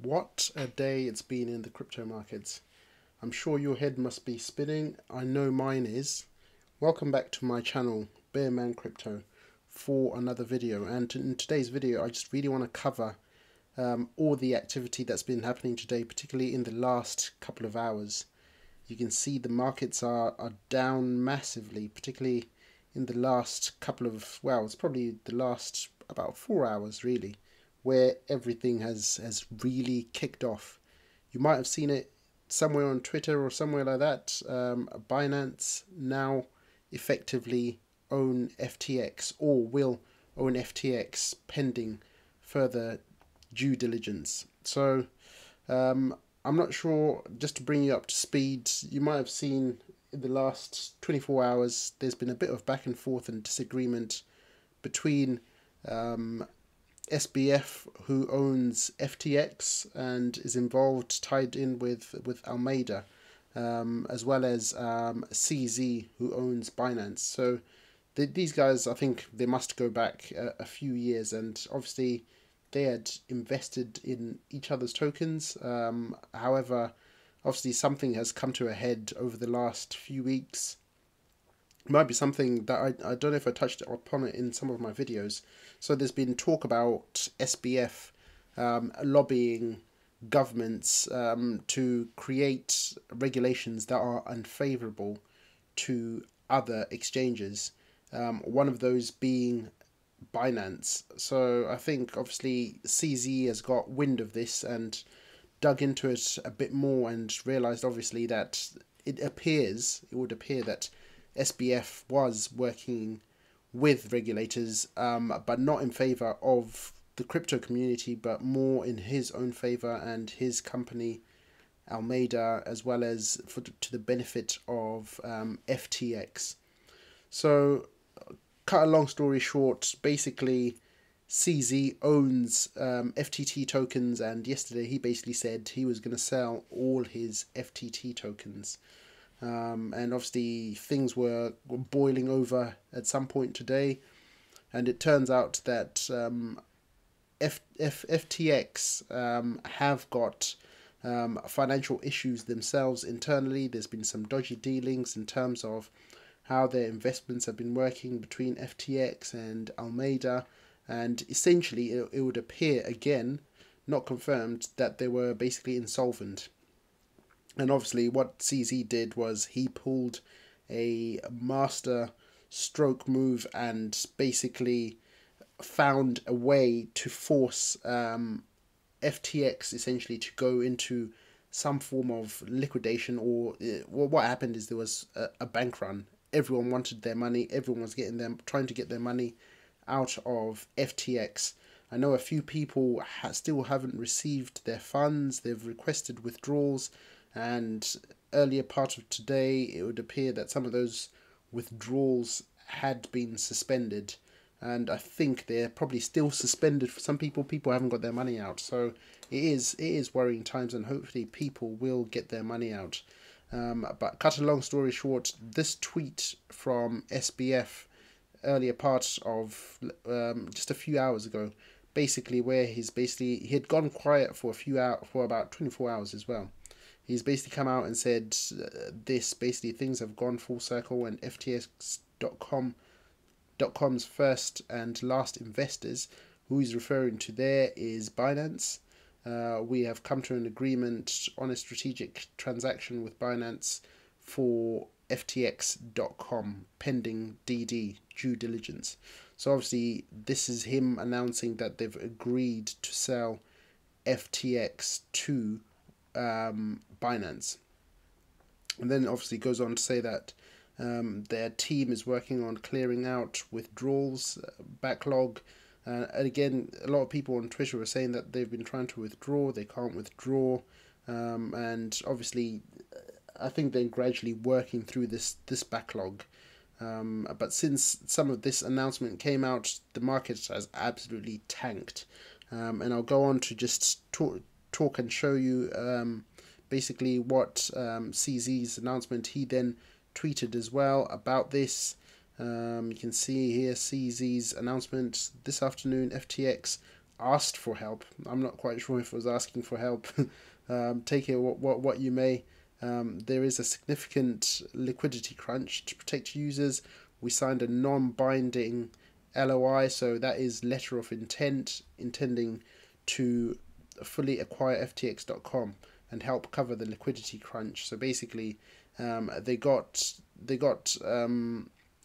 What a day it's been in the crypto markets. I'm sure your head must be spinning. I know mine is. Welcome back to my channel, Bearman Crypto, for another video. And in today's video, I just really want to cover all the activity that's been happening today, particularly in the last couple of hours. You can see the markets are down massively, particularly in the last couple of, well, it's probably the last about 4 hours really, where everything has really kicked off. You might have seen it somewhere on Twitter or somewhere like that. Binance now effectively own FTX, or will own FTX pending further due diligence. So I'm not sure, just to bring you up to speed, you might have seen in the last 24 hours there's been a bit of back and forth and disagreement between SBF, who owns FTX and is involved, tied in with Alameda, as well as CZ, who owns Binance. So these guys, I think they must go back a few years, and obviously they had invested in each other's tokens. However, obviously something has come to a head over the last few weeks. It might be something that I don't know if I touched upon it in some of my videos. So there's been talk about SBF lobbying governments to create regulations that are unfavorable to other exchanges. One of those being Binance. So I think obviously CZ has got wind of this and dug into it a bit more and realized obviously that it would appear that SBF was working with regulators, but not in favor of the crypto community, but more in his own favor and his company Alameda, as well as to the benefit of FTX. So cut a long story short, basically CZ owns FTT tokens, and yesterday he basically said he was going to sell all his FTT tokens. And obviously things were boiling over at some point today, and it turns out that FTX have got financial issues themselves internally. There's been some dodgy dealings in terms of how their investments have been working between FTX and Alameda, and essentially it would appear, again, not confirmed, that they were basically insolvent. And obviously what CZ did was he pulled a master stroke move and basically found a way to force FTX essentially to go into some form of liquidation, or what happened is there was a bank run. Everyone wanted their money. Everyone was trying to get their money out of FTX. I know a few people still haven't received their funds. They've requested withdrawals, and earlier part of today it would appear that some of those withdrawals had been suspended, and I think they're probably still suspended for some people. People haven't got their money out, so it is worrying times, and hopefully people will get their money out. But cut a long story short, this tweet from SBF earlier part of just a few hours ago, basically where he had gone quiet for for about 24 hours as well. He's basically come out and said basically things have gone full circle, and FTX.com's first and last investors, who he's referring to there, is Binance. We have come to an agreement on a strategic transaction with Binance for FTX.com pending DD, due diligence. So obviously this is him announcing that they've agreed to sell FTX to Binance. And then obviously goes on to say that their team is working on clearing out withdrawals backlog. And again, a lot of people on Twitter are saying that they've been trying to withdraw, they can't withdraw, and obviously I think they're gradually working through this backlog. But since some of this announcement came out, the market has absolutely tanked. And I'll go on to just talk and show you basically what CZ's announcement. He then tweeted as well about this. You can see here CZ's announcement this afternoon: FTX asked for help. I'm not quite sure if it was asking for help. Take it what you may. There is a significant liquidity crunch to protect users. We signed a non-binding LOI, so that is letter of intent, intending to fully acquire FTX.com and help cover the liquidity crunch. So basically, they got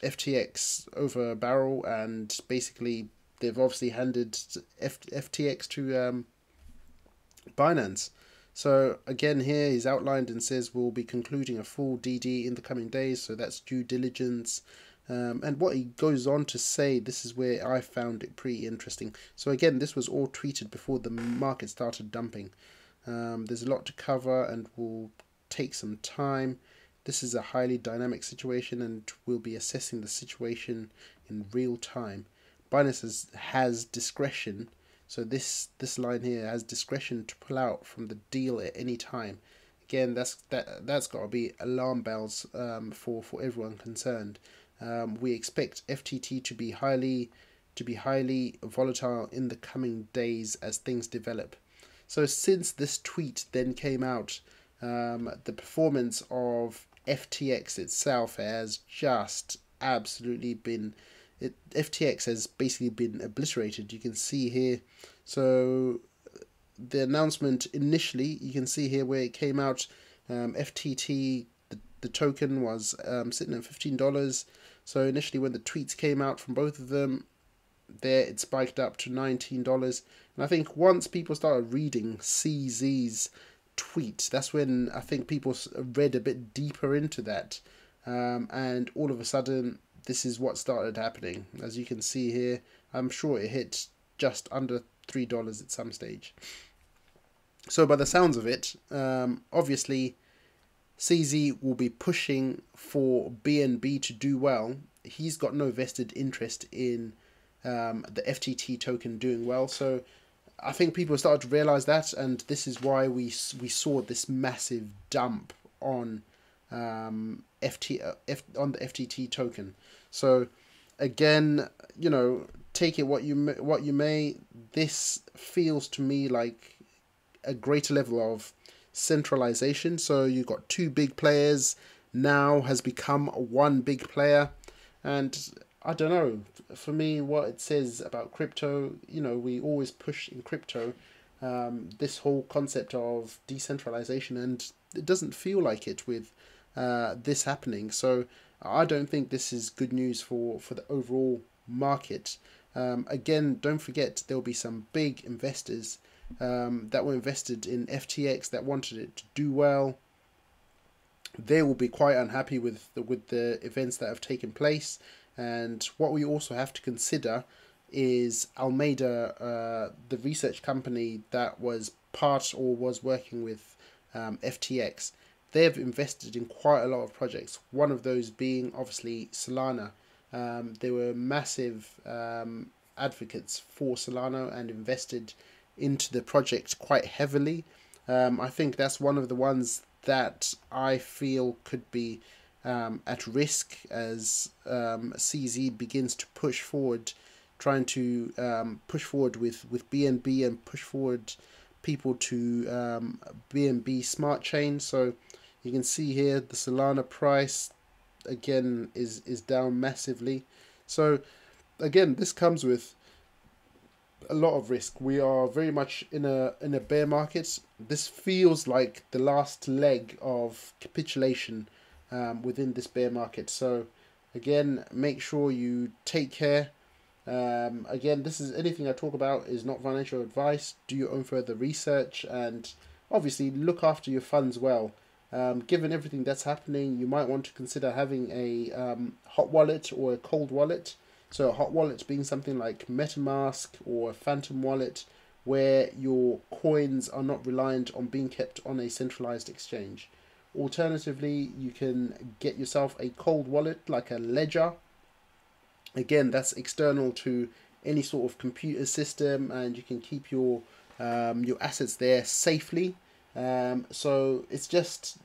FTX over a barrel, and basically they've obviously handed FTX to Binance. So again, here he's outlined and says we'll be concluding a full DD in the coming days. So that's due diligence. And what he goes on to say, this is where I found it pretty interesting. So again, this was all tweeted before the market started dumping. There's a lot to cover and will take some time. This is a highly dynamic situation and we'll be assessing the situation in real time. Binance has discretion. So this line here has discretion to pull out from the deal at any time. Again, that's got to be alarm bells for everyone concerned. We expect FTT to be highly volatile in the coming days as things develop. So since this tweet then came out, the performance of FTX itself has just absolutely been. FTX has basically been obliterated. You can see here. So the announcement initially, you can see here where it came out. FTT, the token was sitting at $15. So initially when the tweets came out from both of them, there it spiked up to $19. And I think once people started reading CZ's tweet, that's when I think people read a bit deeper into that. And all of a sudden, this is what started happening. As you can see here, I'm sure it hit just under $3 at some stage. So by the sounds of it, obviously CZ will be pushing for BNB to do well. He's got no vested interest in the FTT token doing well. So I think people started to realize that, and this is why we saw this massive dump on on the FTT token. So again, take it what you may. This feels to me like a greater level of centralization. So you've got two big players, now has become one big player. And I don't know, for me, what it says about crypto, we always push in crypto this whole concept of decentralization, and it doesn't feel like it with this happening. So I don't think this is good news for the overall market. Again, don't forget there will be some big investors that were invested in FTX that wanted it to do well. They will be quite unhappy with the events that have taken place. And what we also have to consider is Alameda, the research company that was part or was working with FTX. They have invested in quite a lot of projects, one of those being obviously Solana. They were massive advocates for Solana and invested into the project quite heavily. I think that's one of the ones that I feel could be at risk as CZ begins to push forward, trying to push forward with BNB and push forward people to BNB smart chain. So you can see here the Solana price again is down massively. So again, this comes with a lot of risk. We are very much in a bear market. This feels like the last leg of capitulation within this bear market. So again, make sure you take care. Again, this is anything I talk about is not financial advice. Do your own further research and obviously look after your funds well. Given everything that's happening, you might want to consider having a hot wallet or a cold wallet. So a hot wallet being something like MetaMask or a Phantom wallet, where your coins are not reliant on being kept on a centralized exchange. Alternatively, you can get yourself a cold wallet like a Ledger. Again, that's external to any sort of computer system, and you can keep your assets there safely. So it's just,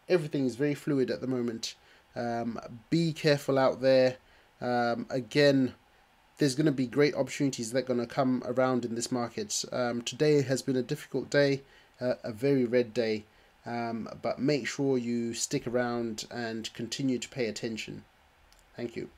everything is very fluid at the moment. Be careful out there. Again, there's going to be great opportunities that are going to come around in this market. Today has been a difficult day, a very red day, but make sure you stick around and continue to pay attention. Thank you.